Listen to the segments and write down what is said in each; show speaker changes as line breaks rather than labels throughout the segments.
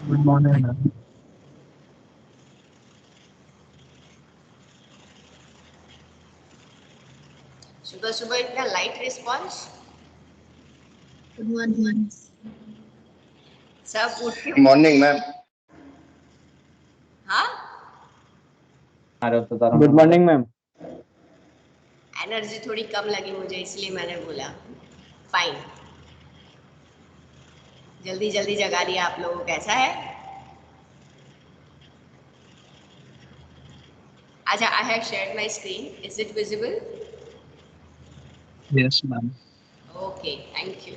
Good morning, ma'am.
सुबह सुबह इतना लाइट रिस्पॉन्स।
Good morning.
सब उठ के
मॉर्निंग मैम।
हाँ,
Good morning, ma'am.
एनर्जी थोड़ी कम लगी मुझे इसलिए मैंने बोला फाइन। जल्दी जल्दी जगा दिया आप लोगों को, कैसा है? अच्छा, I have shared my screen, is it visible?
Yes, ma'am.
Okay, thank you.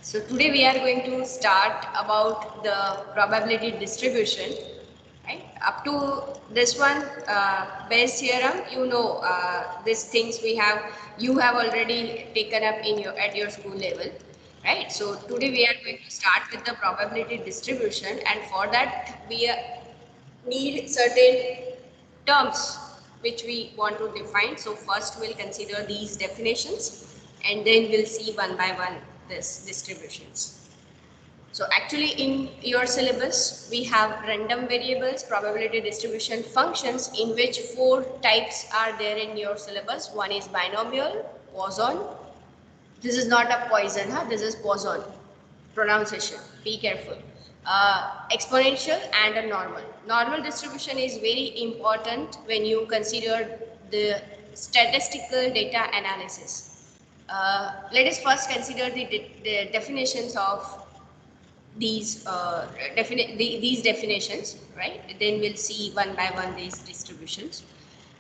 So today we are going to start about the probability distribution. Right? Up to this one, Bayes theorem, you know, these things you have already taken up in at your school level, right? So today we are going to start with the probability distribution, and for that we need certain terms which we want to define. So first we'll consider these definitions, and then we'll see one by one this distributions. So actually in your syllabus, we have random variables, probability distribution functions, in which 4 types are there in your syllabus. One is binomial, Poisson. This is not a Poisson, huh? This is Poisson pronunciation. Be careful. Exponential and a normal. Normal distribution is very important when you consider the statistical data analysis. Let us first consider the definitions of these these definitions, right? Then we'll see one by one these distributions.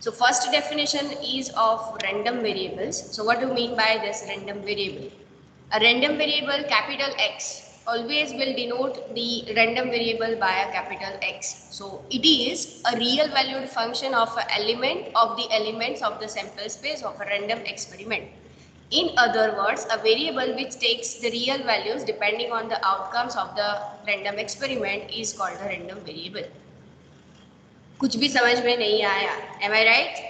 So first definition is of random variables. So what do you mean by this random variable? A random variable, capital X, always will denote the random variable by a capital X. So it is a real valued function of an element of the elements of the sample space of a random experiment. In other words, a variable which takes the real values depending on the outcomes of the random experiment is called a random variable. कुछ भी समझ में नहीं आया? Am I right?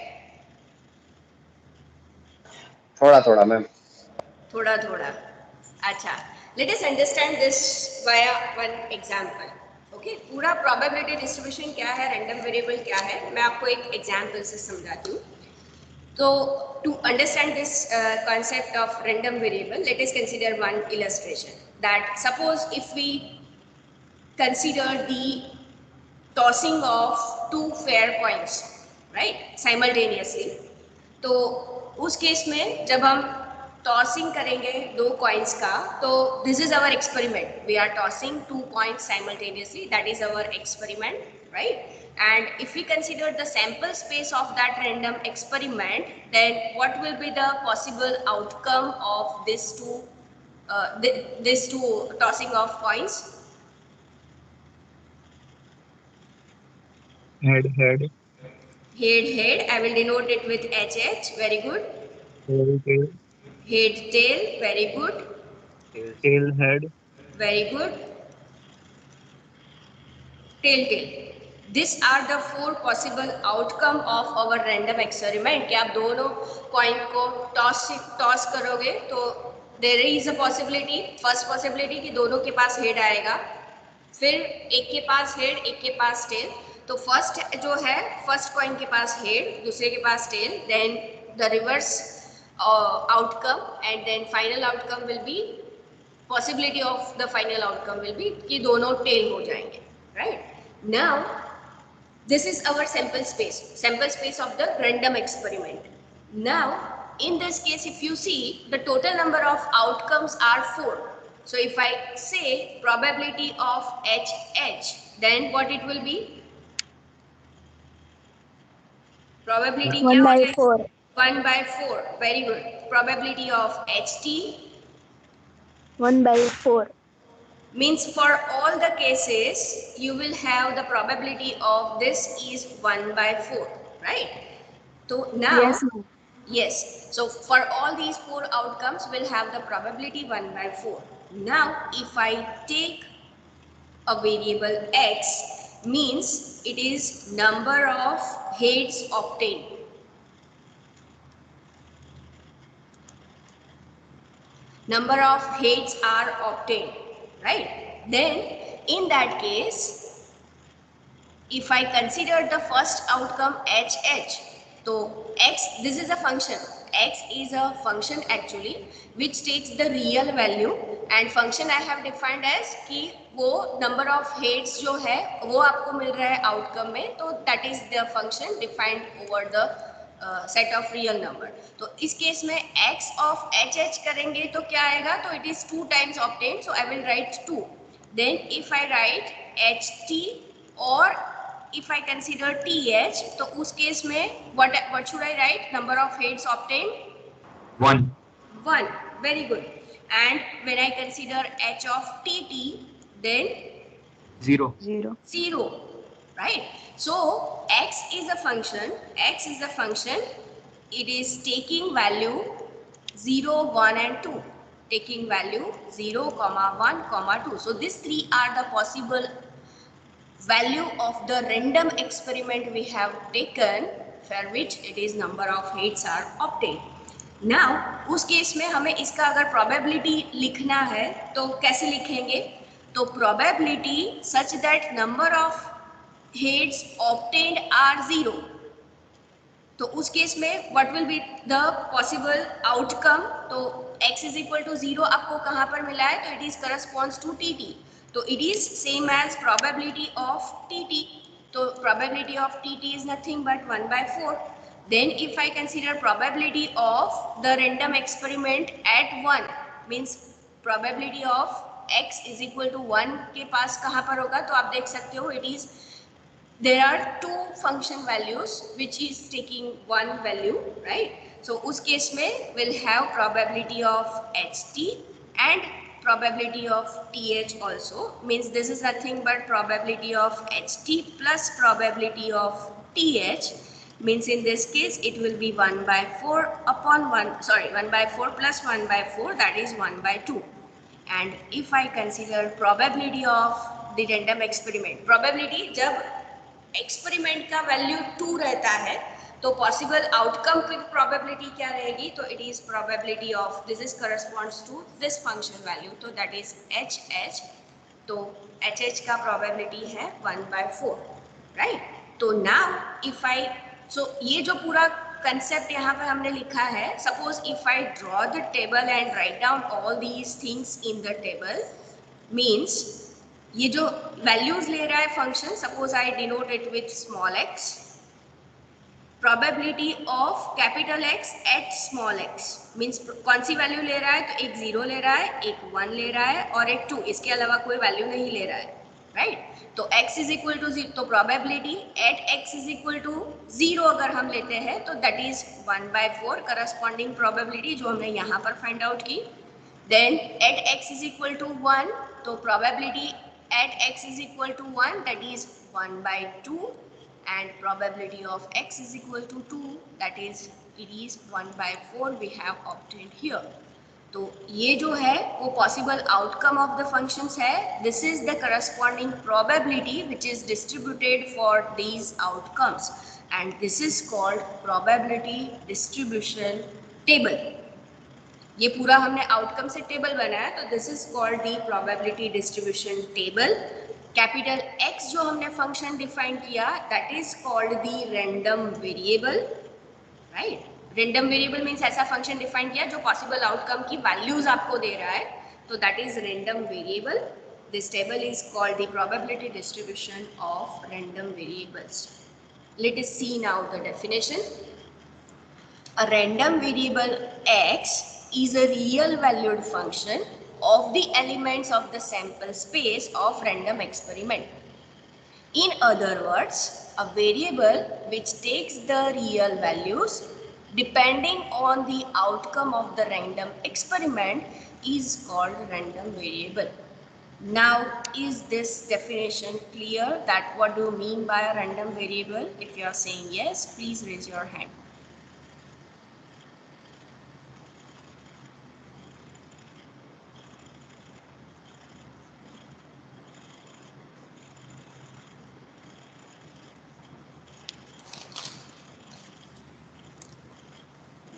थोड़ा थोड़ा ma'am.
थोड़ा थोड़ा। अच्छा, let us understand this via one example. Okay, पूरा probability distribution क्या है, random variable क्या है, मैं आपको एक example से समझाती हूँ. So to understand this concept of random variable, let us consider one illustration. That suppose if we consider the tossing of 2 fair coins, right, simultaneously. तो उस केस में जब हम टॉसिंग करेंगे 2 coins का, तो this is our experiment. We are tossing 2 coins simultaneously. That is our experiment, right? And if we consider the sample space of that random experiment, then what will be the possible outcome of this two tossing of coins?
Head, head,
Head. I will denote it with HH. Very good.
tail, tail,
Head, tail. Very good.
tail, head,
Very good. Tail. These are the 4 possible outcome of our random experiment. कि आप दोनों coin को toss करोगे तो there is a possibility, first possibility कि दोनों के पास head आएगा, फिर एक के पास head, एक के पास tail. तो first जो है, first coin के पास head, दूसरे के पास tail, then the reverse outcome, and then final outcome will be, possibility of the final outcome will be कि दोनों tail हो जाएंगे, right? Now this is our sample space of the random experiment. Now in this case, if you see, the total number of outcomes are 4. So if I say probability of HH, then what it will be? Probability
1 by 4.
1 by 4. Very good. Probability of HT
1 by 4.
means for all the cases you will have the probability of this is 1 by 4, right? So now
Yes, ma'am.
yes, so for all these 4 outcomes we'll have the probability 1 by 4. Now if I take a variable x, means it is number of heads obtained. number of heads are obtained, right? Then in that case, if I consider the first outcome HH, so X, this is a function. X is a function actually which takes the real value and function I have defined as कि वो number of heads जो है वो आपको मिल रहा है outcome में, तो that is the function defined over the set of real number. तो इस केस में x of hh करेंगे तो क्या आएगा, तो it is 2 times obtained, so I will write 2. Then if I write ht or if I consider th, तो उस केस में what should I write? Number of heads obtained
1.
1. Very good. And when I consider h of tt, then
0.
0.
0, right? So x is a function, it is taking value 0, 1 and 2, taking value 0, 1, 2. So these three are the possible value of the random experiment we have taken for which it is number of heads are obtained. Now उस case में हमें इसका अगर probability लिखना है तो कैसे लिखेंगे, तो probability such that number of heads obtained are 0. तो उस केस में what will be the possible outcome, तो x is equal to 0 आपको कहाँ पर मिला है, तो it is corresponds to tt, तो it is same as probability of tt, तो probability of tt is nothing but 1 by 4. Then if I consider probability of the random experiment at 1, means probability of x is equal to 1 के पास कहाँ पर होगा, तो आप देख सकते हो it is there are two function values which is taking one value, right? So उस केस में we'll have probability of ht and probability of th also, means this is nothing but probability of ht plus probability of th, means in this case it will be 1 by 4 upon 1, sorry 1 by 4 plus 1 by 4, that is 1 by 2. And if I consider probability of the random experiment, probability जब experiment का value 2 रहता है तो possible outcome की probability क्या रहेगी, तो it is probability of this is corresponds to this function value, तो दैट इज एच एच, तो एच एच का प्रोबेबिलिटी है 1 by 4, राइट? तो नाउ इफ आई, सो ये जो पूरा कंसेप्ट यहाँ पे हमने लिखा है, suppose if I draw the table and write down all these things in the table, means ये जो वैल्यूज ले रहा है function, suppose I denote it with small x, probability of capital X at small x, means कौन सी value ले रहा है, तो एक 0 ले रहा है, एक 1 ले रहा है और एक 2, इसके अलावा कोई वैल्यू नहीं ले रहा है, राइट? तो x इज इक्वल टू 0, तो probability at x is equal to 0 अगर हम लेते हैं तो that is 1 by 4 corresponding probability जो हमने यहाँ पर फाइंड आउट की. Then at x is equal to 1, तो probability at x is equal to 1, that is 1 by 2, and probability of x is equal to 2, that is it is 1 by 4 we have obtained here. तो ये जो है वो possible outcome of the functions है, this is the corresponding probability which is distributed for these outcomes and this is called probability distribution table. ये पूरा हमने outcome से टेबल बनाया, तो this is called the probability distribution table. Capital X जो हमने function define किया, that is called the random variable, right? Random variable means ऐसा फंक्शन डिफाइन किया जो पॉसिबल आउटकम की वैल्यूज आपको दे रहा है, तो that is random variable. This table is called the probability distribution of random variables. Let us see now the definition. A random variable X is a real valued function of the elements of the sample space of random experiment. In other words, a variable which takes the real values depending on the outcome of the random experiment is called random variable. Now, is this definition clear that what do you mean by a random variable? If you are saying yes, please raise your hand.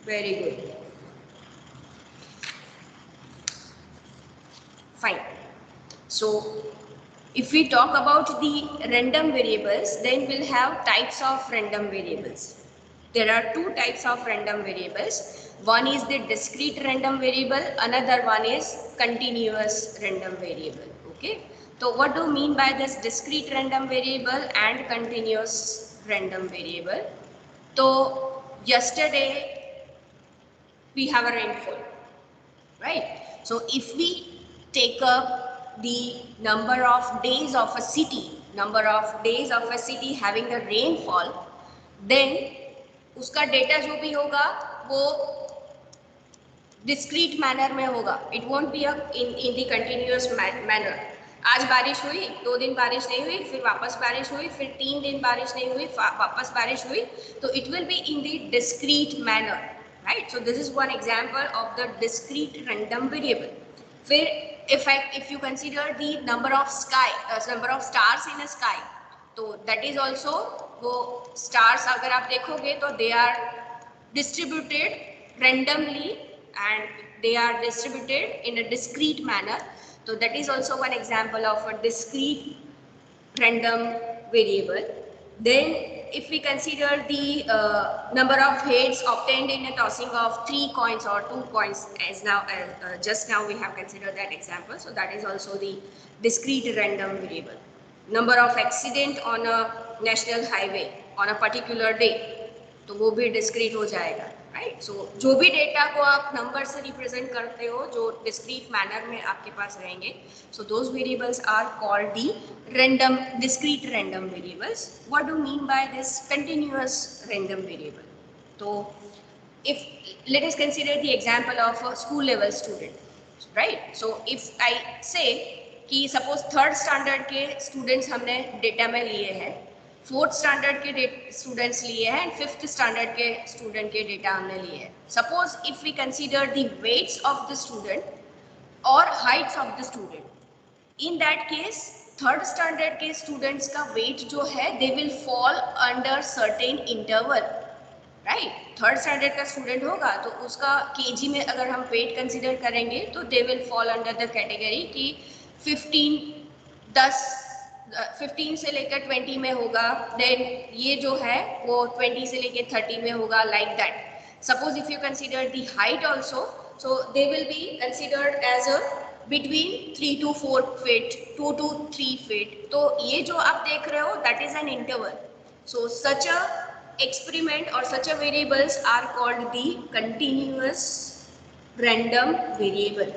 Very good. So if we talk about the random variables, then we'll have types of random variables. There are two types of random variables. One is the discrete random variable, another one is continuous random variable. Okay, so what do you mean by this discrete random variable and continuous random variable? So yesterday we have a rainfall, right? So if we take up the number of days of a city, having the rainfall, then उसका data जो भी होगा वो discrete manner में होगा. It won't be in the continuous manner. आज बारिश हुई, 2 दिन बारिश नहीं हुई, फिर वापस बारिश हुई, फिर 3 दिन बारिश नहीं हुई, वापस बारिश हुई, तो it will be in the discrete manner, right? So this is one example of the discrete random variable. If you consider the number of stars in a sky, तो that is also, वो stars अगर आप देखोगे तो they are distributed randomly and they are distributed in a discrete manner. So that is also one example of a discrete random variable. Then if we consider the number of heads obtained in a tossing of 3 coins or 2 coins, as now just now we have considered that example, so that is also the discrete random variable. Number of accident on a national highway on a particular day, तो वो भी discrete हो जाएगा, right? सो जो भी data को आप number से रिप्रेजेंट करते हो, जो डिस्क्रीट मैनर में आपके पास रहेंगे, so those variables are called the random discrete random variables. What do mean by this continuous random variable? तो if let us consider the example of a school level student, right? So if I say कि suppose 3rd standard के students हमने data में लिए हैं, 4th standard के students लिए हैं एंड 5th स्टैंडर्ड के स्टूडेंट के डेटा हमने लिए हैं. Suppose if we consider the weights of the student और heights of the student, in that case 3rd standard के स्टूडेंट्स का वेट जो है they will fall under certain interval, right? 3rd standard का स्टूडेंट होगा तो उसका केजी में अगर हम वेट कंसीडर करेंगे तो दे will fall under the category कि 15 से लेकर 20 में होगा, देन ये जो है वो 20 से लेकर 30 में होगा, like that. Suppose if you consider the height also, so they will be considered as a between 3 to 4 feet, 2 to 3 feet. तो ये जो आप देख रहे हो that is an interval. So such a experiment or such a variables are called the continuous random variable.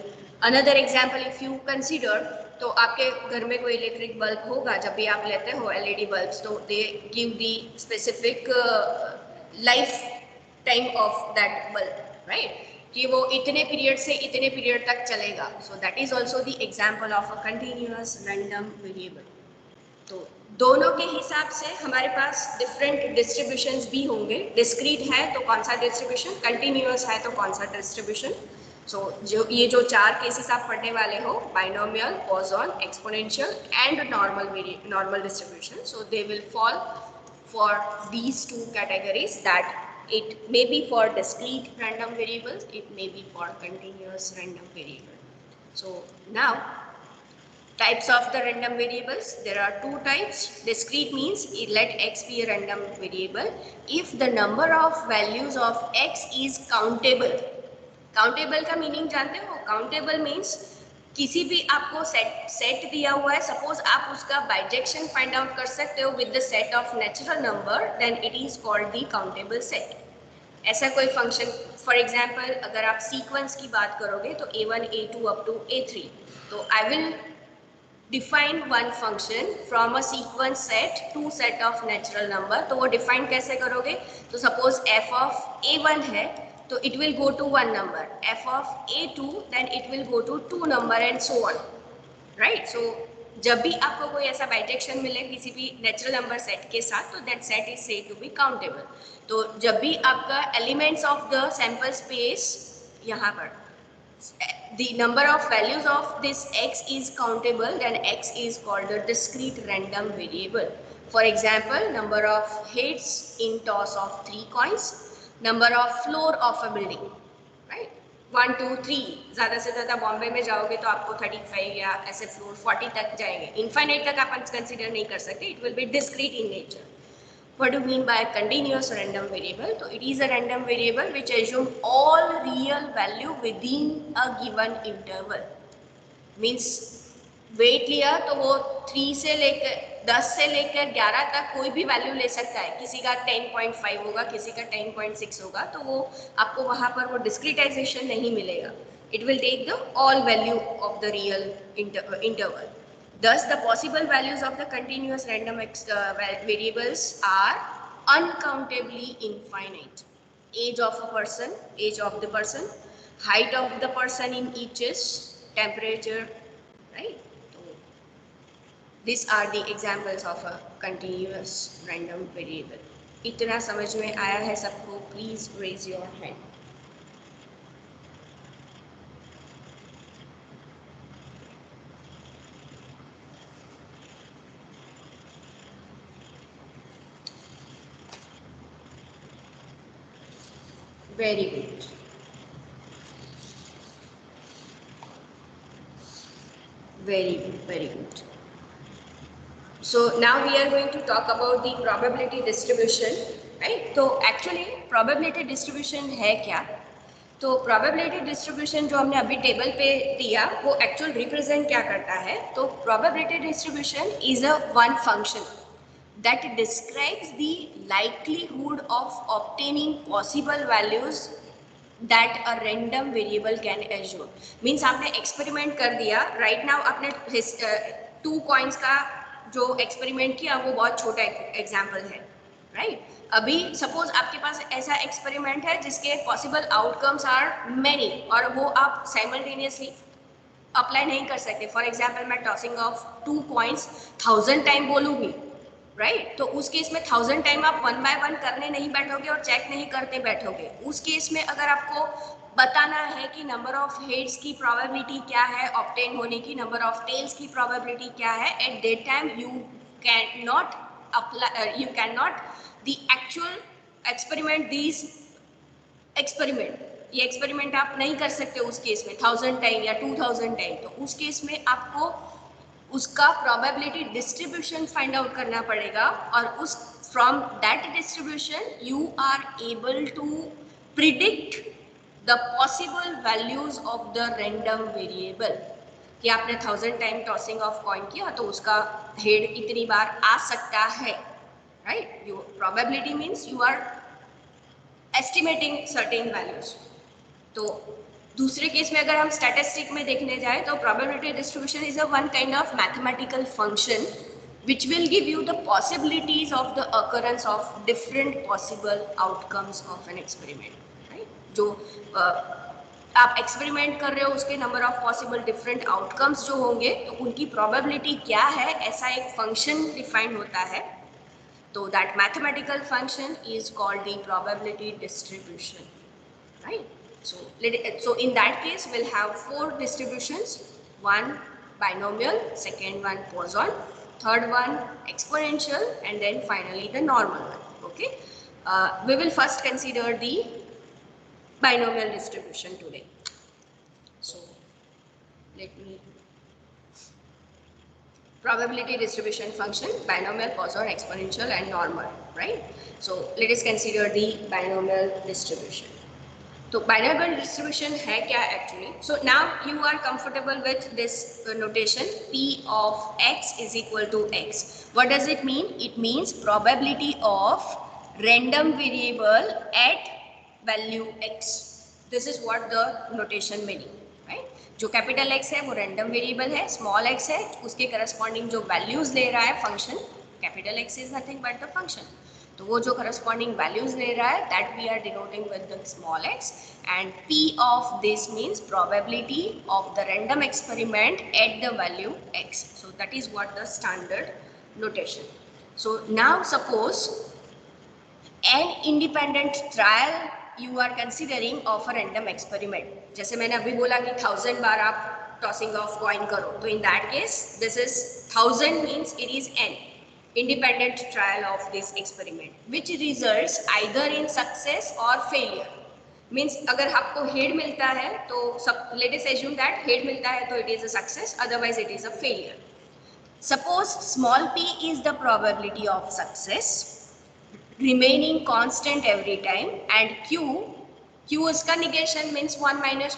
Another example if you consider, तो आपके घर में कोई इलेक्ट्रिक बल्ब होगा, जब भी आप लेते हो एलईडी बल्ब्स, तो they give the specific life time of that bulb, right? कि वो इतने पीरियड से इतने पीरियड तक चलेगा. So that is also the example of a continuous random variable. तो दोनों के हिसाब से हमारे पास डिफरेंट डिस्ट्रीब्यूशंस भी होंगे. डिस्क्रीट है तो कौन सा डिस्ट्रीब्यूशन, कंटिन्यूअस है तो कौन सा डिस्ट्रीब्यूशन. सो जो ये जो 4 केसेस आप पढ़ने वाले हो, binomial, Poisson, exponential and normal distribution, so they will fall for these 2 categories. That it may be for discrete random variables, it may be for continuous random variable. So now types of the random variables, there are 2 types. Discrete means let x be a random variable if the number of values of x is countable. Countable का meaning जानते हो? Countable means किसी भी आपको set दिया हुआ है, suppose आप उसका बाइजेक्शन फाइंड आउट कर सकते हो with the set of natural number, then it is called the countable set. ऐसा कोई फंक्शन, फॉर एग्जांपल अगर आप सीक्वेंस की बात करोगे तो a1 a2 up to a3, तो I will define one function from a sequence set to set of natural number. तो वो डिफाइन कैसे करोगे? तो सपोज f ऑफ a1 है तो it will go to 1 number, f of a2 then it will go to 2 number and so on, right? So जब भी आपको कोई ऐसा बाइजेक्शन मिले किसी भी नेचुरल नंबर सेट के साथ, तो that set is said to be countable. तो जब भी आपका elements of the sample space, यहाँ पर the number of values of this x is countable, then x is called a discrete random variable. For example, number of heads in toss of 3 coins, number of floor of a building, right? 1 2 3 ज्यादा से ज्यादा बॉम्बे में जाओगे तो आपको 35 या ऐसे floor 40 तक जाएंगे, इनफाइनाइट तक आप कंसीडर नहीं कर सकते, it will B discrete in nature. What do you mean by continuous random variable? So it is a random variable which assumes all real value within a given interval. Means weight लिया तो वो 3 से लेकर 10 से लेकर 11 तक कोई भी वैल्यू ले सकता है, किसी का 10.5 होगा, किसी का 10.6 होगा, तो वो आपको वहां पर वो डिस्क्रिटाइजेशन नहीं मिलेगा. It will take the all value of the real interval. Thus, the possible values of the continuous random variables are uncountably infinite. Age of a person, age of the person, height of the person in inches, temperature, right? So, these are the examples of a continuous random variable. इतना समझ में आया है सबको? Please raise your hand. Very good. Very good, very good. So now we are going to talk about the probability distribution, right? तो actually probability distribution है क्या? तो probability distribution जो हमने अभी टेबल पे दिया वो actual represent क्या करता है? तो probability distribution is a one function that describes the likelihood of obtaining possible values that a random variable can assume. Means आपने experiment कर दिया, right now आपने 2 coins का जो experiment किया वो बहुत छोटा example है, right? अभी suppose आपके पास ऐसा experiment है जिसके possible outcomes are many और वो आप simultaneously apply नहीं कर सकते. For example मैं tossing of 2 coins 1000 टाइम बोलूँगी, राइट? तो उस केस में 1000 टाइम आप 1 बाय 1 करने नहीं बैठोगे और चेक नहीं करते बैठोगे. उस केस में अगर आपको बताना है कि नंबर ऑफ हेड्स की प्रोबेबिलिटी क्या है ऑब्टेन होने की, नंबर ऑफ टेल्स की प्रोबेबिलिटी क्या है, at that time you can not apply, you can not the actual experiment this experiment, ये एक्सपेरिमेंट आप नहीं कर सकते उस केस में 1000 टाइम या 2000 टाइम. तो उस केस में आपको उसका प्रोबेबिलिटी डिस्ट्रीब्यूशन फाइंड आउट करना पड़ेगा और उस from that distribution you are able to predict the possible values of the random variable. कि आपने 1000 टाइम टॉसिंग ऑफ कॉइन किया तो उसका हेड इतनी बार आ सकता है, right? You probability means you are estimating certain values. तो दूसरे केस में अगर हम स्टैटिस्टिक में देखने जाए तो probability distribution is a one kind of mathematical function which will give you the possibilities of the occurrence of different possible outcomes of an experiment, right? जो आप एक्सपेरिमेंट कर रहे हो उसके number of possible different outcomes जो होंगे तो उनकी प्रोबेबिलिटी क्या है, ऐसा एक फंक्शन डिफाइन होता है. तो that mathematical function is called the probability distribution, right? So in that case we'll have 4 distributions, one binomial, second one Poisson, third one exponential, and then finally the normal one. Okay, we will first consider the binomial distribution today. So let me probability distribution function, binomial, Poisson, exponential and normal, right? So let us consider the binomial distribution. तो binomial distribution है क्या actually? So now you are comfortable with this notation P of x is equal to x. What does it mean? It means probability of random variable at value x. This is what the notation meaning, right? जो capital X है वो random variable है, small x है उसके corresponding जो values ले रहा है function, capital X is nothing but the function. तो वो जो corresponding values ले रहा है that we are denoting with the small x, and P of this means probability of the random experiment at the value x. So that is what the standard notation. So now suppose an independent trial you are considering of a random experiment. जैसे मैंने अभी बोला कि 1000 बार आप tossing of coin करो, तो in that case this is 1000 means it is n independent trial of this experiment which results either in success or failure. Means अगर आपको हेड मिलता है तो सब let us assume that head मिलता है तो it is a success, otherwise it is a failure. Suppose small p is the probability of success remaining constant every time and q इसका negation means 1 minus.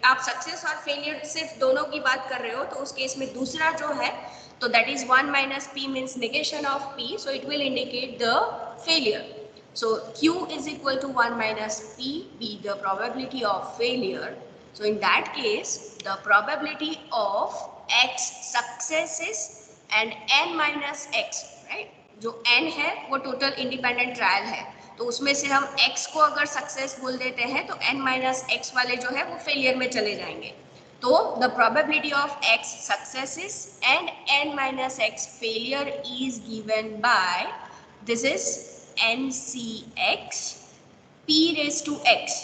आप success और failure सिर्फ दोनों की बात कर रहे हो तो उस केस में दूसरा जो है तो that is 1 minus p means negation of p, so it will indicate the failure. So q is equal to 1 minus p be the probability of failure. So in that case the probability of x successes and n minus x, right, जो n है वो total independent trial है तो उसमें से हम x को अगर सक्सेस बोल देते हैं तो n माइनस x वाले जो है वो फेलियर में चले जाएंगे. तो the probability of x successes and n minus x failure is given by this is NCX p raise to x.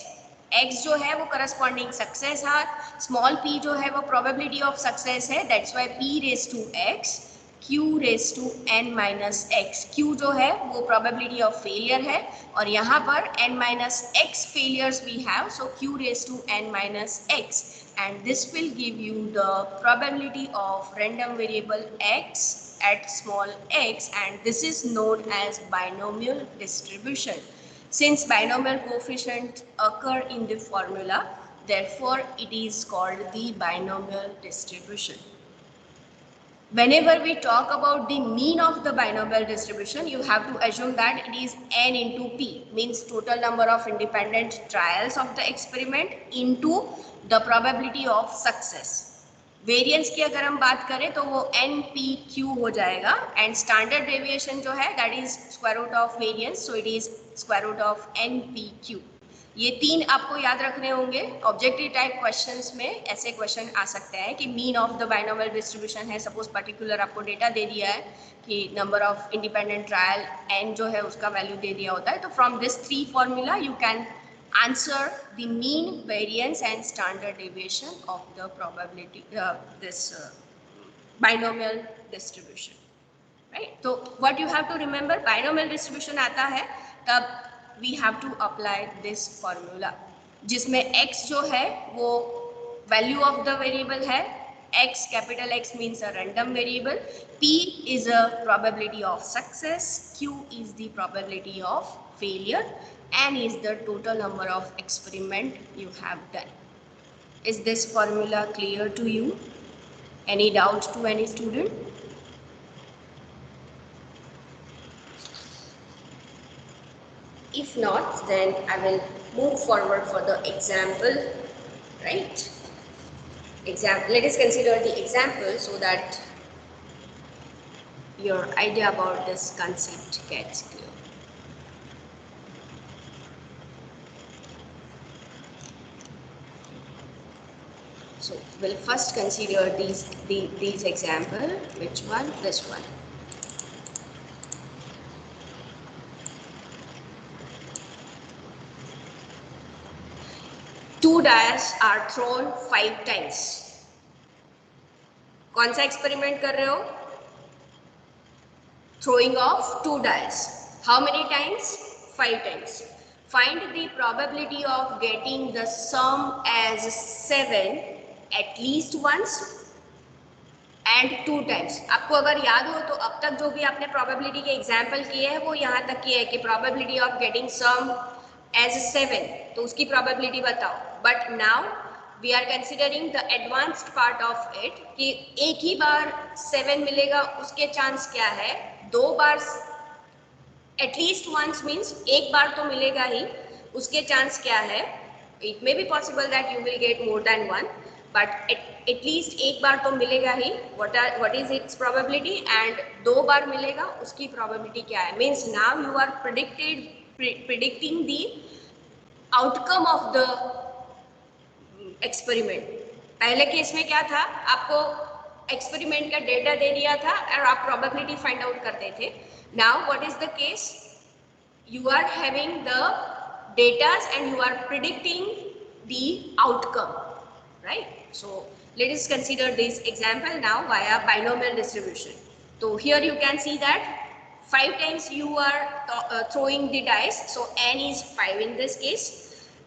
x जो है वो करस्पॉन्डिंग सक्सेस है, स्मॉल p जो है वो प्रोबेबिलिटी ऑफ सक्सेस है, that's why p raise to x, q raise to n minus x. q जो है वो प्रोबेबिलिटी ऑफ फेलियर है और यहाँ पर n minus x failures we have, so q raise to n minus x and this will give you the probability of random variable x at small x and this is known as binomial distribution. Since binomial coefficients occur in the formula, therefore it is called the binomial distribution. Whenever we talk about the mean of the binomial distribution, you have to assume that it is n into p, means total number of independent trials of the experiment into the probability of success. Variance की अगर हम बात करें तो वो NPQ हो जाएगा and standard deviation जो है that is square root of variance, so it is square root of NPQ. ये तीन आपको याद रखने होंगे. ऑब्जेक्टिव टाइप क्वेश्चंस में ऐसे क्वेश्चन आ सकते हैं कि mean of the binomial distribution है, सपोज पर्टिकुलर आपको डेटा दे दिया है कि number of independent trial n जो है उसका वैल्यू दे दिया होता है, तो from this three formula you can answer the mean, variance and standard deviation of the probability binomial distribution, right? So what you have to remember, binomial distribution आता है तब we have to apply this formula जिसमें x जो है वो value of the variable है, x capital X means a random variable, p is a probability of success, q is the probability of failure, n is the total number of experiment you have done. Is this formula clear to you? Any doubts to any student? If not, then I will move forward for the example, right? Let us consider the example so that your idea about this concept gets clear. So we'll first consider these example. Which one? This one. Two dice are thrown 5 times. कौन सा experiment कर रहे हो? Throwing of 2 dice. How many times? 5 times. Find the probability of getting the sum as 7 at least once and 2 times. आपको अगर याद हो तो अब तक जो भी आपने probability के example किए हैं वो यहाँ तक किए हैं कि probability of getting sum as 7, तो उसकी probability बताओ. But now we are considering the advanced part of it कि एक ही बार 7 मिलेगा उसके chance क्या है, 2 बार at least once means एक बार तो मिलेगा ही, उसके chance क्या है. It may be possible that you will get more than one, but at least एक बार तो मिलेगा ही. What is its probability? And 2 बार मिलेगा उसकी probability क्या है. Means now you are predicting the outcome of the experiment. पहले केस में क्या था, आपको एक्सपेरिमेंट का डेटा दे दिया था और आप probability find out करते थे. Now what is the case? You are having the data and you are predicting the outcome, right? So let us consider this example now via binomial distribution. So here you can see that 5 times you are throwing the dice, so n is 5 in this case.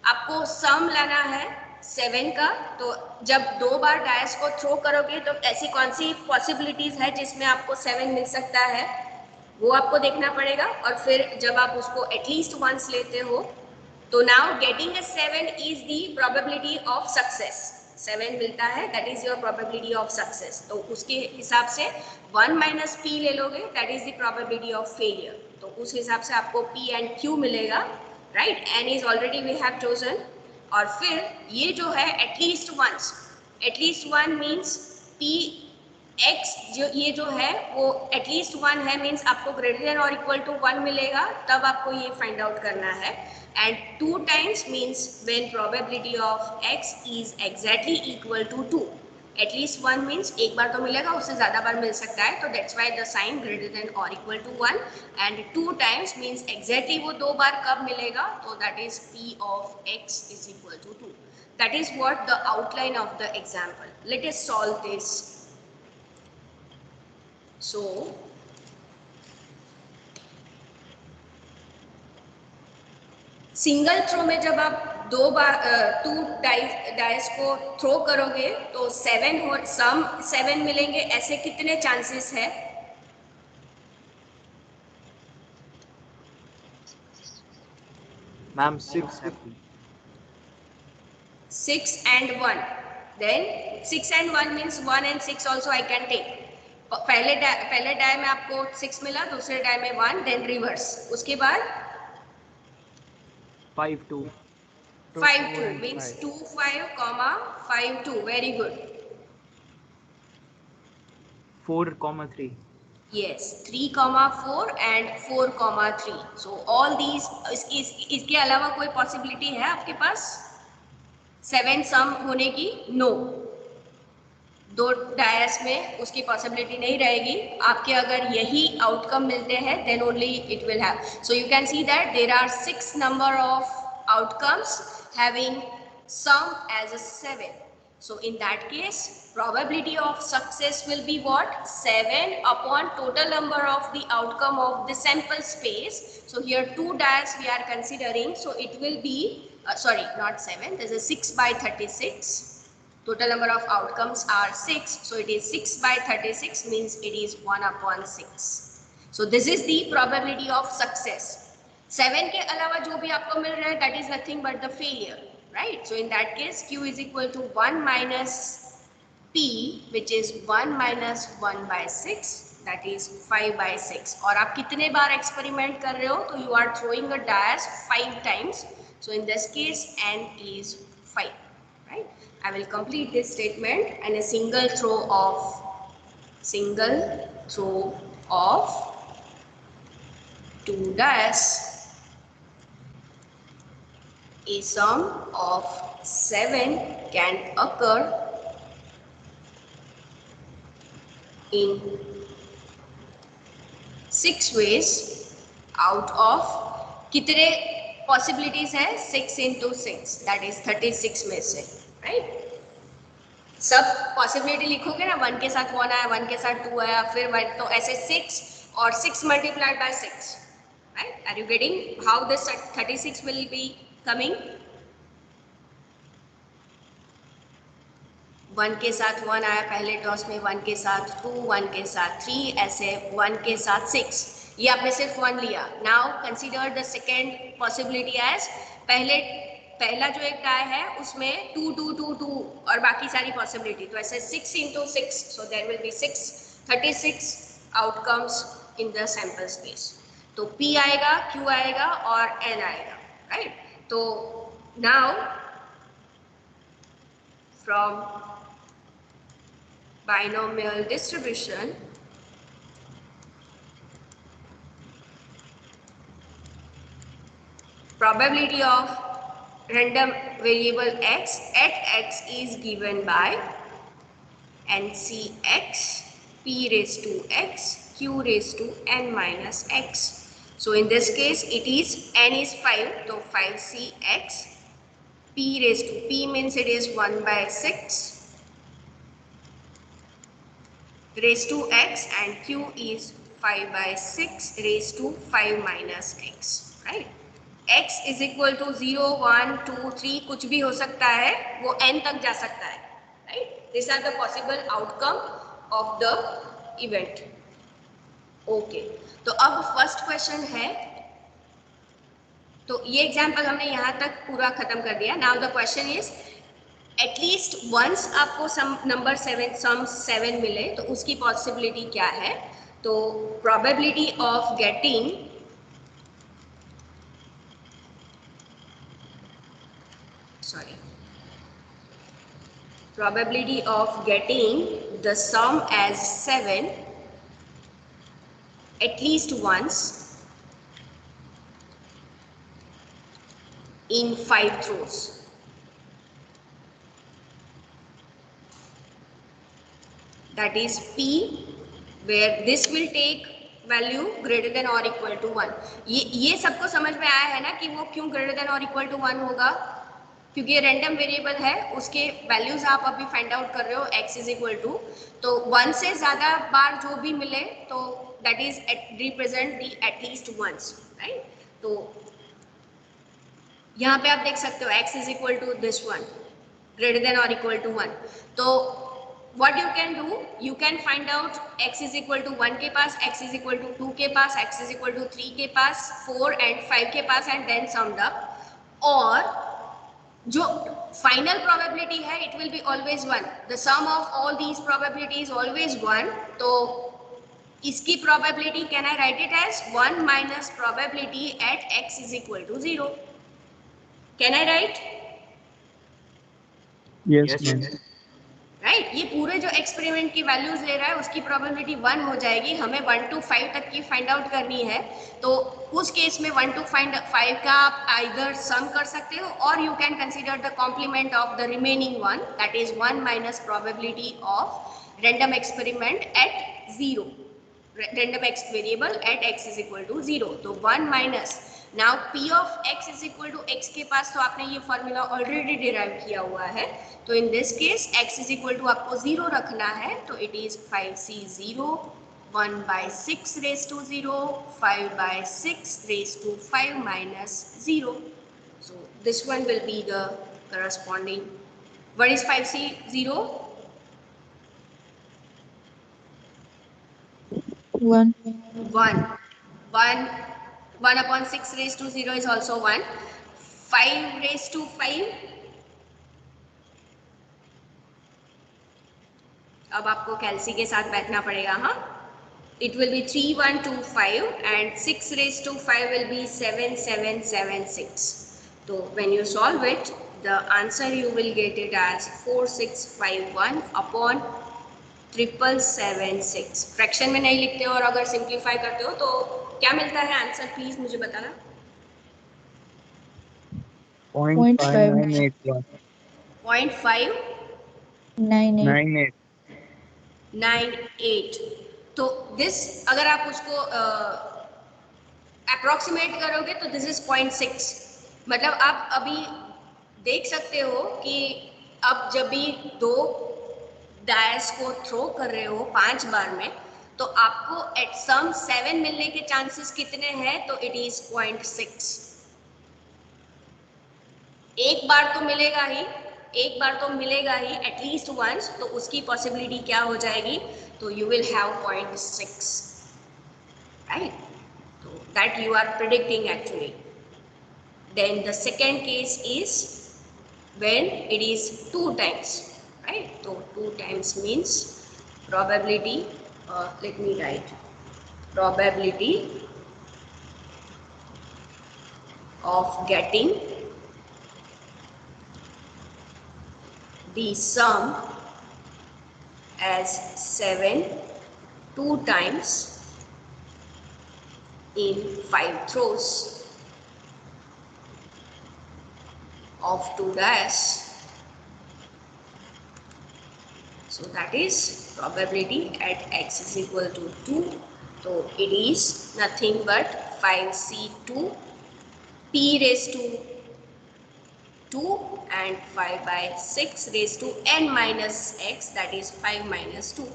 आपको सम लाना है 7 का। तो जब 2 बार DISE को throw करोगे तो ऐसी कौन सी पॉसिबिलिटीज है जिसमें आपको 7 मिल सकता है, वो आपको देखना पड़ेगा। और फिर जब आप उसको एटलीस्ट वंस लेते हो तो now getting a 7 is the probability of success. 7 मिलता है, that is your probability of success. तो उसके हिसाब से 1 माइनस पी ले लोगे, that is the probability of failure. तो उस हिसाब से आपको पी एंड क्यू मिलेगा, right. N is already we have chosen. और फिर ये जो है at least once, at least one means P X जो ये जो है वो एटलीस्ट 1 है, मीन्स आपको ग्रेटर देन और इक्वल टू 1 मिलेगा, तब आपको ये फाइंड आउट करना है। And 2 times means when probability of x is exactly equal to 2। At least 1 means एक बार तो मिलेगा, उससे ज्यादा बार मिल सकता है, तो that's why the sign greater than और equal to 1। And 2 times means exactly वो 2 बार कब मिलेगा, तो that is p of x is equal to 2। That is what the outline of the example. Let us solve this. So single throw में जब आप 2 बार 2 dice को थ्रो करोगे तो 7 हो, सम 7 मिलेंगे। ऐसे कितने चांसेस है?
मैम 6 है P.
6 and 1, then 6 and 1 means 1 and 6 also I can take। पहले डाय में आपको 6 मिला, दूसरे डाय में 1, देन रिवर्स। उसके बाद
5 2
5 2 means 2 5 comma 5 2, very good।
4 3।
Yes, 3 4 and 4 3। So all these इसके अलावा कोई पॉसिबिलिटी है आपके पास 7 सम होने की? नो, 2 डायस में उसकी पॉसिबिलिटी नहीं रहेगी। आपके अगर यही आउटकम मिलते हैं then only it will have. So you can see that there are 6 number of outcomes having sum as a 7। So in that case, probability of success will be what? 7 upon total number of the outcome of the sample space. So here 2 dias we are considering. So it will be, sorry, not 7. This is 6 by 36. Total number of outcomes are 6. So it is 6 by 36 means it is 1 upon 6. So this is the probability of success. 7 के अलावा जो भी आपको मिल रहा है that is nothing but the failure. Right, so in that case q is equal to 1 minus p, which is 1 minus 1 by 6, that is 5 by 6। और आप कितने बार एक्सपेरिमेंट कर रहे हो, तो you are throwing a dice 5 times। So in this case n is 5, right? I will complete this statement, and a single throw of 2 dice, a sum of 7 can occur in 6 ways out of कितने possibilities है? 6 into 6, that is 36 में से, right? सब possibility लिखोगे ना, 1 के साथ 1 आया, 1 के साथ 2 आया, फिर 1, तो ऐसे 6 और 6 multiplied by 6, right? Are you getting how this 36 will be coming? 1 के साथ 1 आया पहले टॉस में, 1 के साथ 2, 1 के साथ 3, ऐसे 1 के साथ 6। ये आपने सिर्फ 1 लिया। Now consider the second possibility as पहला जो एक डाय है उसमें 2 2 2 2 और बाकी सारी पॉसिबिलिटी, तो ऐसे 6 into 6, so there will be 36 outcomes in the sample space। तो P आएगा, Q आएगा और N आएगा, राइट? तो now from binomial distribution, probability of random variable x at x is given by NCx p raised to x q raised to n minus x। So in this case it is n is 5, so 5cx, p raised to p means it is 1 by 6 raised to x, and q is 5 by 6 raised to 5 minus x, right? x is equal to 0, 1, 2, 3 कुछ भी हो सकता है, वो n तक जा सकता है, right? This are the possible outcome of the event. Okay, तो अब फर्स्ट क्वेश्चन है, तो ये एग्जाम्पल हमने यहाँ तक पूरा खत्म कर दिया. Now the question is at least once आपको सम नंबर 7 मिले तो उसकी पॉसिबिलिटी क्या है. तो probability of getting probability of getting the sum as 7 at least once in 5 throws. That is P, where this will take value greater than or equal to 1. ये सबको समझ में आया है ना कि वो क्यों greater than or equal to 1 होगा? क्योंकि ये रैंडम वेरिएबल है, उसके वैल्यूज आप अभी फाइंड आउट कर रहे हो x इज इक्वल टू, तो 1 से ज्यादा बार जो भी मिले तो that is represent the at least once, right? तो यहाँ पे आप देख सकते हो x is equal to this one greater than और इक्वल टू 1. तो what you can do, you can find out x is equal to 1 के पास, x is equal to 2 के पास, x is equal to 3 के पास, 4 and 5 के पास, and then summed up. और जो final probability है it will be always 1. The sum of all these probability is always 1. तो इसकी probability can I write it as 1 minus probability at x is equal to 0. Can I write?
Yes, ma'am.
Right? ये पूरे जो experiment की values ले रहा है उसकी प्रोबेबिलिटी 1 हो जाएगी. हमें 1 to 5 तक की फाइंड आउट करनी है, तो उस केस में 1 to 5 का आप आइदर सम कर सकते हो और you can consider the complement of the remaining one, that is 1 minus probability of random experiment at 0, random x variable at x is equal to 0. तो 1 minus, now p of x is equal to x के पास तो आपने ये formula already derive किया हुआ है, तो इन this case x is equal to आपको 0 रखना है, तो it is 5c0, 1 by 6 raised to 0, 5 by 6 raised to 5 minus 0. So this one will be the corresponding. What is 5c0?
1.
1 upon 6 raised to 0 is also 1. 5 raised to 5. अब आपको कैल्सी के साथ बैठना पड़ेगा. हाँ, it will be 3125 and 6 raised to 5 will be 7776. So when you solve it, the answer you will get it as 4651 upon 776. Fraction में नहीं लिखते हो और अगर सिंप्लीफाई करते हो तो क्या मिलता है आंसर, प्लीज मुझे बताना.
0.5981.
0.598. तो दिस अगर आप उसको अप्रोक्सीमेट करोगे तो दिस इज 0.6. मतलब आप अभी देख सकते हो कि अब जब भी 2 डायस को थ्रो कर रहे हो 5 बार में, तो आपको एट सम 7 मिलने के चांसेस कितने हैं, तो इट इज 0.6. एक बार तो मिलेगा ही एटलीस्ट वंस, तो उसकी पॉसिबिलिटी क्या हो जाएगी, तो यू विल हैव 0.6, राइट? तो that you are predicting actually. Then the second case is when it is 2 times. Right? So 2 times means probability, let me write, probability of getting the sum as 7 2 times in 5 throws of 2 dash. So that is probability at x is equal to 2. So it is nothing but 5c2 p raised to 2 and 5 by 6 raised to n minus x, that is 5 minus 2.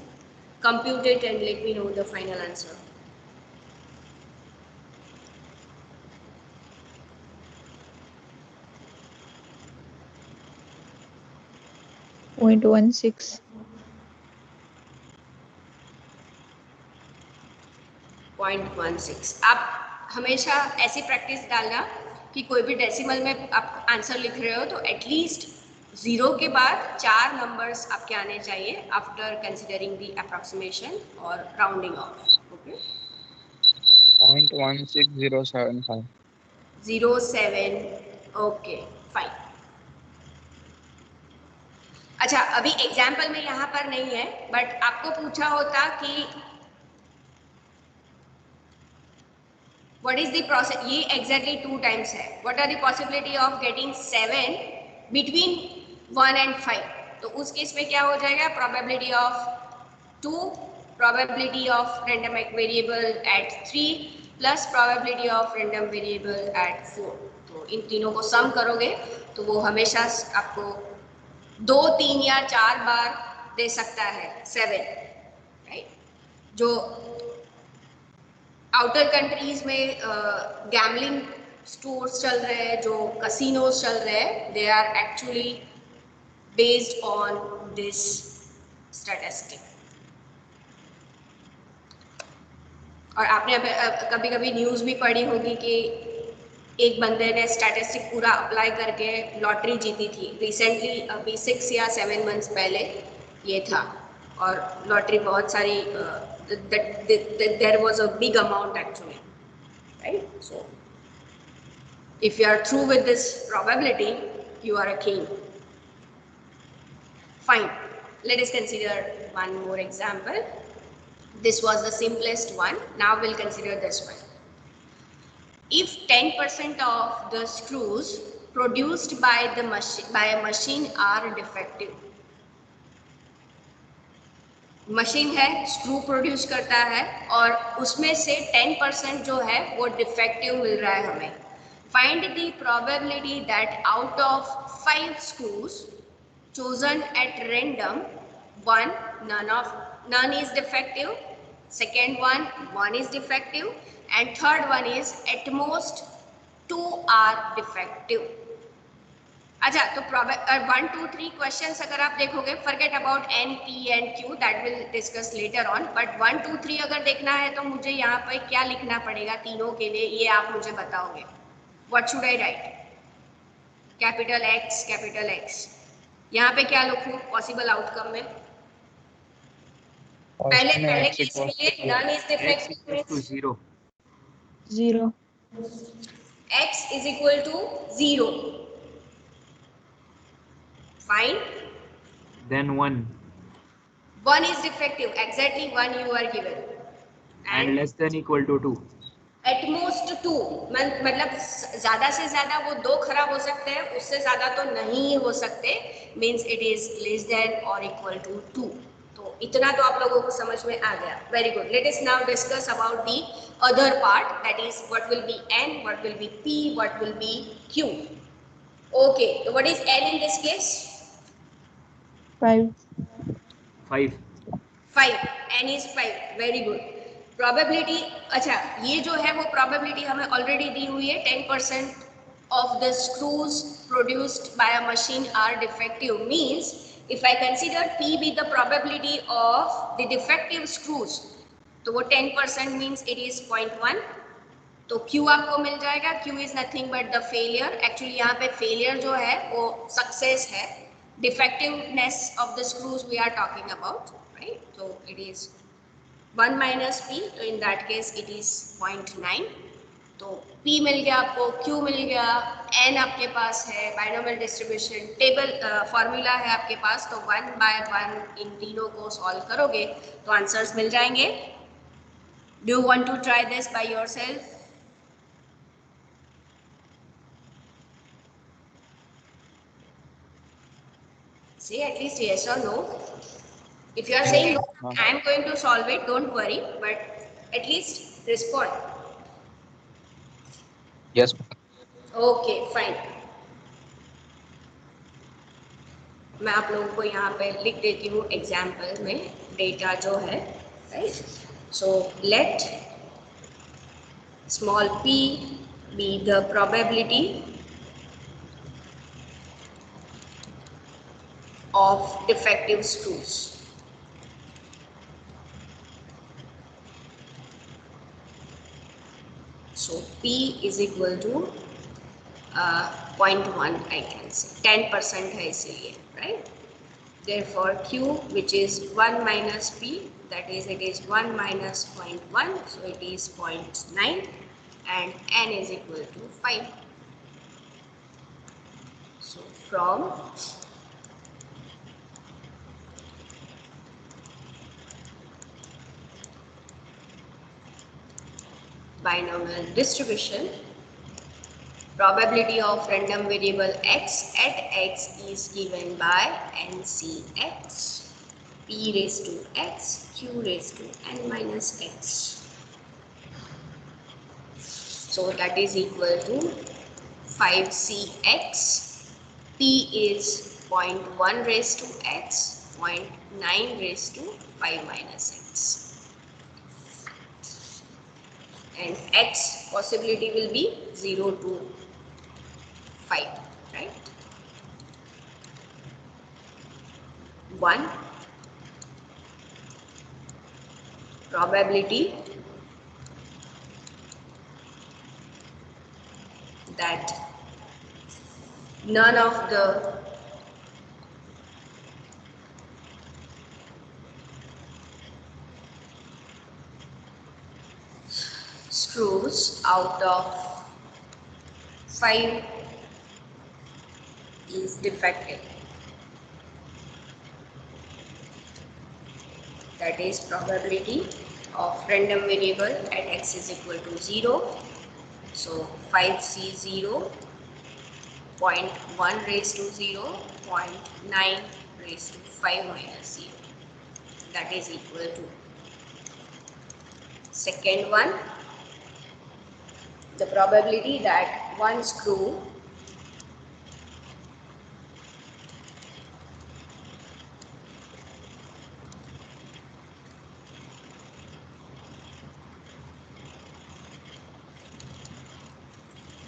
Compute it and let me know the final answer.
0.16.
0.16। आप हमेशा ऐसी practice डालना कि कोई भी decimal में आप answer लिख रहे हो तो एटलीस्ट 0 के बाद 4 नंबर्स आपके आने चाहिए आफ्टर कंसिडरिंग द अप्रोक्सीमेशन और rounding off. Okay,
0.16075.
07। Okay fine. अच्छा, अभी एग्जाम्पल में यहाँ पर नहीं है, बट आपको पूछा होता कि what is the process, ये exactly 2 times है, what are the possibility of getting 7 between 1 and 5, तो उस केस में क्या हो जाएगा, probability of 2, probability of random variable at 3 plus probability of random variable at 4, तो इन तीनों को सम करोगे तो वो हमेशा आपको 2, 3 या 4 बार दे सकता है 7, राइट। जो आउटर कंट्रीज में गैम्बलिंग स्टोर्स चल रहे हैं, जो कसिनोज चल रहे हैं, they are actually based on this statistic. और आपने कभी कभी न्यूज़ भी पढ़ी होगी कि एक बंदे ने स्टैटिस्टिक पूरा अप्लाई करके लॉटरी जीती थी रिसेंटली, अभी 6 या 7 मंथ्स पहले ये था, और लॉटरी बहुत सारी there was a big amount actually, right? So if you are through with this probability, you are a king. Fine, let us consider one more example. This was the simplest one. Now we'll consider this one. If 10% of the screws produced by a machine are defective, machine है, screw produce करता है और उसमें से 10% जो है वो defective मिल रहा है हमें। Find the probability that out of 5 screws chosen at random, none is defective, second one is defective, and third one is at most 2 are defective. अच्छा, तो 1, 2, 3 क्वेश्चंस अगर आप देखोगे, forget about N, P and Q, that will discuss later on, but 1, 2, 3 अगर देखना है तो मुझे यहाँ पे क्या लिखना पड़ेगा तीनों के लिए, ये आप मुझे बताओगे। What should I right? Capital X, यहाँ पे क्या लिखूं पॉसिबल आउटकम में? पहले केस के लिए none is defective means
0
0.
X is equal to 0. Fine.
then 1
1 is defective, exactly 1 you are given,
and less than equal to 2.
at most 2, मतलब ज्यादा से ज्यादा वो 2 खराब हो सकते हैं, उससे ज्यादा तो नहीं हो सकते, means it is less than और इक्वल टू 2। तो इतना तो आप लोगों को समझ में आ गया। Very good. Let us now discuss about the other part, that is what will be N, what will be P, what will be Q। Okay, तो what is N in this case?
5.
5, N is 5, very good. Probability, अच्छा ये जो है वो probability हमें already दी हुई है, 10% of the screws produced by a machine are defective, means if I consider P be the probability of the defective screws, तो वो 10% means it is 0.1, तो Q आपको मिल जाएगा, Q is nothing but the failure, actually यहाँ पे failure जो है वो सक्सेस है, defectiveness of the screws we are talking about, right? So it is 1 minus P, तो in that case it is 0.9, तो P मिल गया आपको, Q मिल गया, N आपके पास है, बाइनोमियल डिस्ट्रीब्यूशन टेबल फॉर्मूला है आपके पास, तो 1 by 1 इन तीनों को सॉल्व करोगे तो आंसर्स मिल जाएंगे। Do you want to try this by yourself? Say at least yes or no. If you are saying no, I am going to solve it, don't worry, but at least respond.
Yes.
Okay, fine. मैं आप लोगों को यहाँ पे लिख देती हूँ example में डेटा जो है, right? So let small p be the probability of defective screws. So P is equal to 0.1, I can say 10% है इसीलिए, right? Therefore Q, which is 1 minus P, that is it is 1 minus 0.1, so it is 0.9, and N is equal to 5. So from binomial distribution, probability of random variable x at x is given by NCX, P raised to x, Q raised to n minus x. So that is equal to 5CX. P is 0.1 raised to x, 0.9 raised to 5 minus x. And x possibility will be 0 to 5, right? 1. Probability that none of the screws out of 5 is defective. That is probability of random variable at x is equal to 0. So 5C0, 0.1 raised to 0, 0.9 raised to 5 minus 0. That is equal to. Second one, the probability that one screw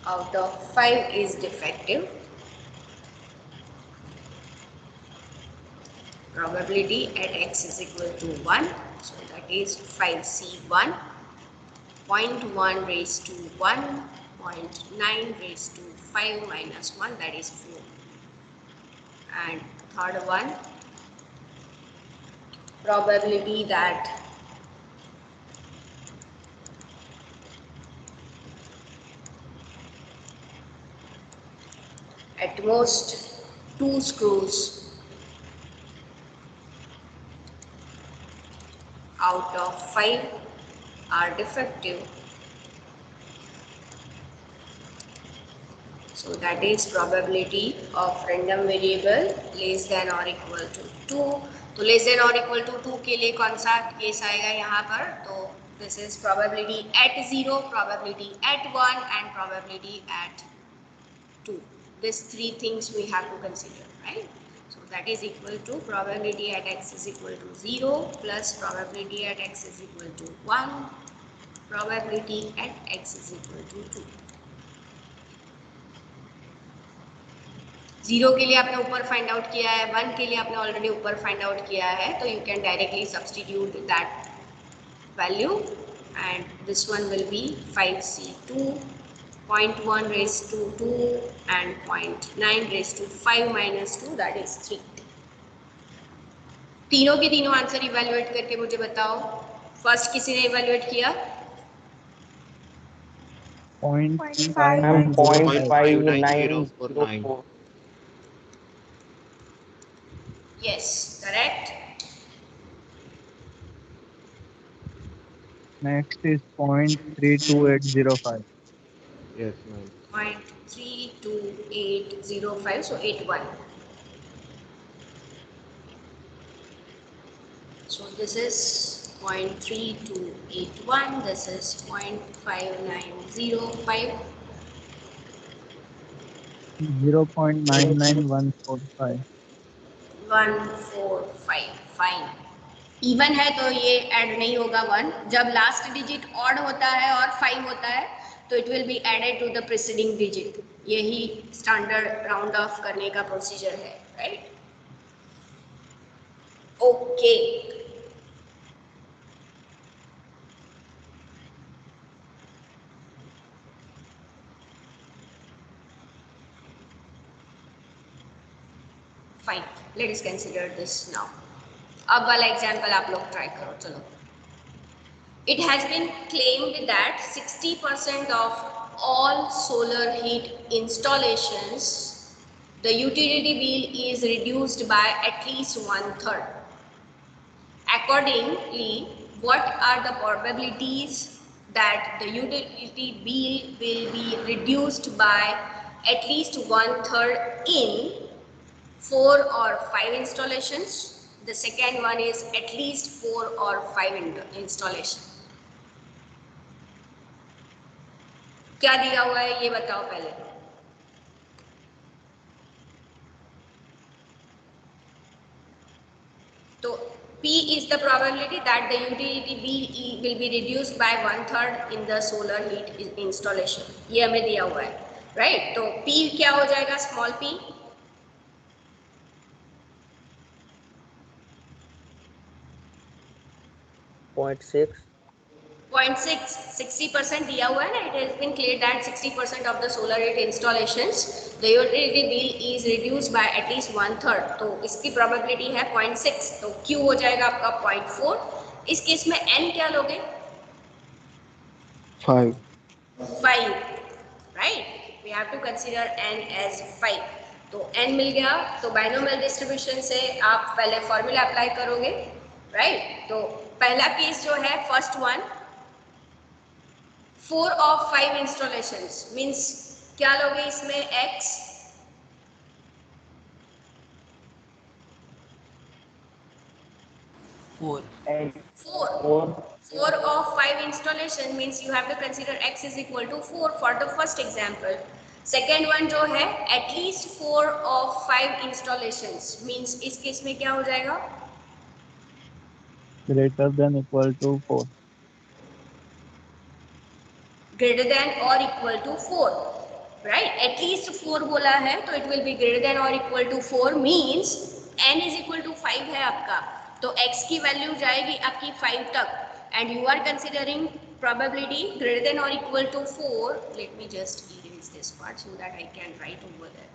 out of 5 is defective. Probability at x is equal to 1. So that is 5C1. 0.1 raised to 1. 0.9 raised to 5 minus 1. That is 4. And third one, probability that at most 2 screws out of 5 are defective. So that is probability of random variable less than or equal to 2. तो less than or equal to 2 के लिए कौन सा case आएगा यहाँ पर? तो this is probability at 0, probability at 1 and probability at 2. These 3 things we have to consider, right? So that is equal to probability at x is equal to 0 plus probability at x is equal to 1, probability at x is equal to 2. 0 के लिए आपने ऊपर find out किया है, 1 के लिए आपने already ऊपर फाइंड आउट किया है, तो you can directly substitute that value and this one will be 5C2, 0.1 raised to 2 and 0.9 raised to 5 minus 2, that is 3. तीनों के तीनों आंसर इवैल्यूएट करके मुझे बताओ. फर्स्ट किसी ने इवैल्यूएट किया?
0.5904.
Yes, correct.
Next is 0.32805.
Yes, ma'am.
0.32805, so 81. So this is 0.3281, this is 0.5905.
0.99145.
145, fine. Even है तो ये ऐड नहीं होगा 1. जब लास्ट डिजिट ऑड होता है और 5 होता है तो it will be added to the preceding digit. यही स्टैंडर्ड राउंड ऑफ करने का प्रोसीजर है, right? Okay. Fine. Let us consider this now. अब वाला एग्जाम्पल आप लोग ट्राई करो. चलो. It has been claimed that 60% of all solar heat installations, the utility bill is reduced by at least 1/3. Accordingly, what are the probabilities that the utility bill will be reduced by at least 1/3 in 4 or 5 installations? The second one is at least 4 or 5 installation. क्या दिया हुआ है ये बताओ पहले. तो P is the probability that the utility bill will be reduced by 1/3 in the solar heat installation. ये हमें दिया हुआ है, right? तो P क्या हो जाएगा, small p?
पॉइंट
60% दिया हुआ है ना. It has been cleared that 60% of the solar heat installations, the utility bill is reduced by at least 1/3. तो इसकी probability है 0.6. तो Q हो जाएगा आपका 0.4. इस केस में N क्या लोगे?
5.
5, right? We have to consider N as 5. तो N मिल गया. तो बाइनोमियल डिस्ट्रीब्यूशन से आप पहले फॉर्मूला अप्लाई करोगे, right? तो पहला केस जो है first one, 4 of 5 installations means क्या लोगे इसमें x,
Four.
4 of 5 installation means you have to consider x is equal to 4 for the first example. Second one जो है at least 4 of 5 installations means इस केस में क्या हो जाएगा,
Greater than equal to 4.
greater than or equal to 4, right? At least 4 बोला है तो it will be greater than or equal to 4 means n is equal to 5 है आपका. तो x की वैल्यू जाएगी आपकी 5 तक and you are considering probability greater than or equal to 4. Let me just erase this part so that I can write over there.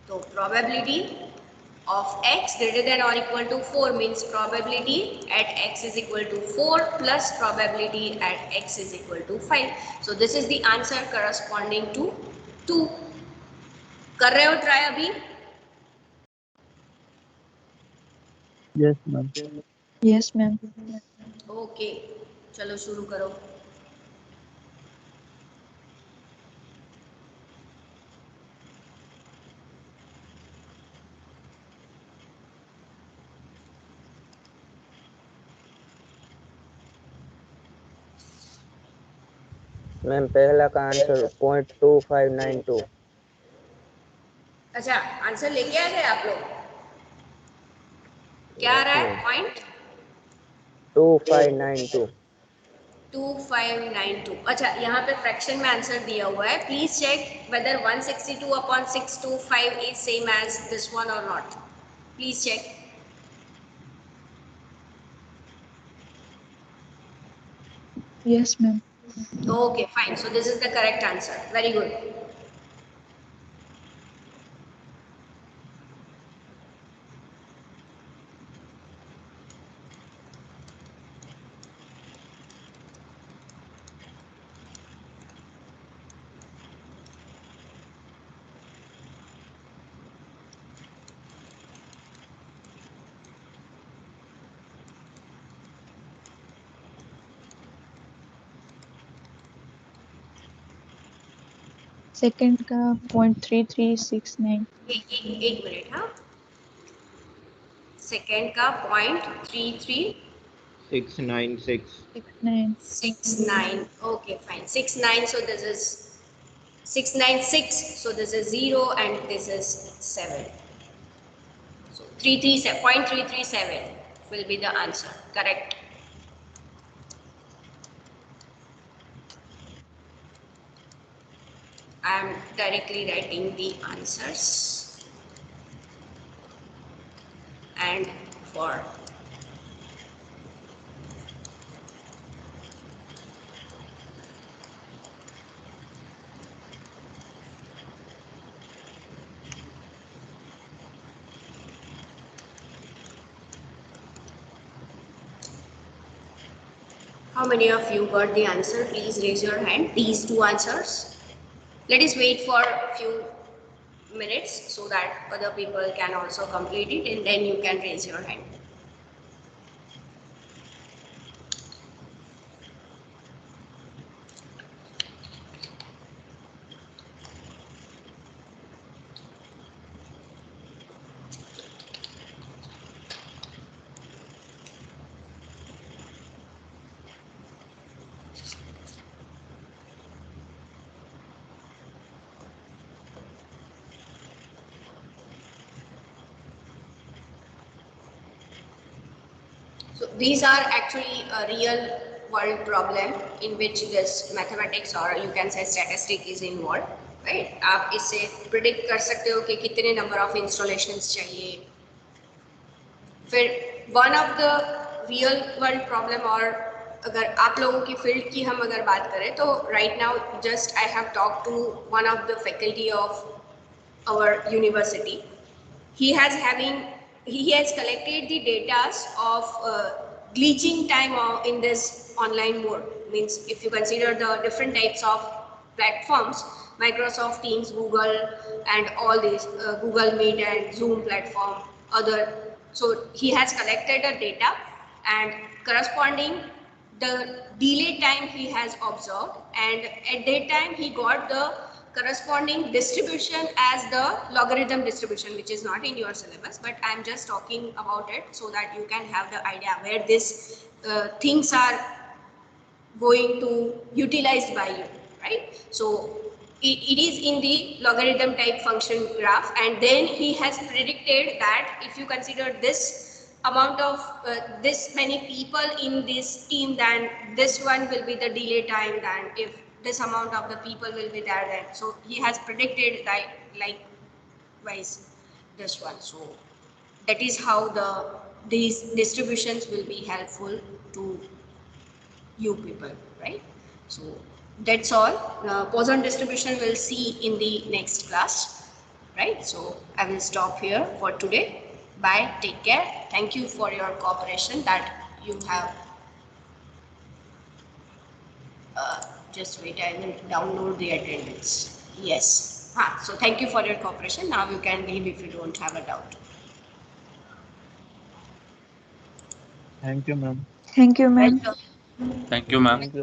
तो probability of x greater than or equal to 4 means probability at x is equal to 4 plus probability at x is equal to 5. So this is the answer corresponding to 2. कर रहे हो try अभी?
Yes, ma'am.
Yes, ma'am.
Okay, चलो शुरू करो.
Ma'am पहला का answer 0.2592.
अच्छा, आंसर लेके आ गए आप लोग? क्या आ रहा है? पॉइंट
2592.
2592. अच्छा, यहाँ पे फ्रैक्शन में आंसर दिया हुआ है. Please check whether 162/625 is same as this one or not. Please check.
Yes, ma'am.
Okay, fine. So this is the correct answer. Very good.
Second का 0.3369.
एक मिनट. हाँ, सेकेंड का 0.3369.
696.
Okay, fine. 69. So this is 696. So this is 0 and this is 7. So 0.337 will be the answer. Correct. I am directly writing the answers. And for how many of you got the answer? Please raise your hand. These two answers. Let us wait for a few minutes so that other people can also complete it, and then you can raise your hand. So these are actually a real world problem in which this mathematics or you can say statistic is involved, right? आप इससे predict कर सकते हो कि कितने number of installations चाहिए. फिर one of the real world problem और अगर आप लोगों की field की हम अगर बात करें तो right now just I have talked to one of the faculty of our university. He has collected the data of glitching time in this online mode. Means if you consider the different types of platforms, Microsoft Teams, Google, and all these Google Meet and Zoom platform, other. So he has collected the data and corresponding the delay time he has observed, and at that time he got the corresponding distribution as the logarithm distribution, which is not in your syllabus, but I'm just talking about it so that you can have the idea where these things are going to utilized by you, right? So it is in the logarithm type function graph, and then he has predicted that if you consider this amount of this many people in this team, then this one will be the delay time, then if this amount of the people will be there, then so he has predicted that likewise this one. So that is how these distributions will be helpful to you people, right? So that's all. Poisson distribution we'll see in the next class, right? So I will stop here for today. Bye, take care. Thank you for your cooperation that you have. Just wait, I will download the attendance. Yes. So thank you for your cooperation. Now you can leave if you don't have a doubt.
Thank you, ma'am.
Thank you, ma'am.
Welcome.
Thank you, ma'am.
Thank you.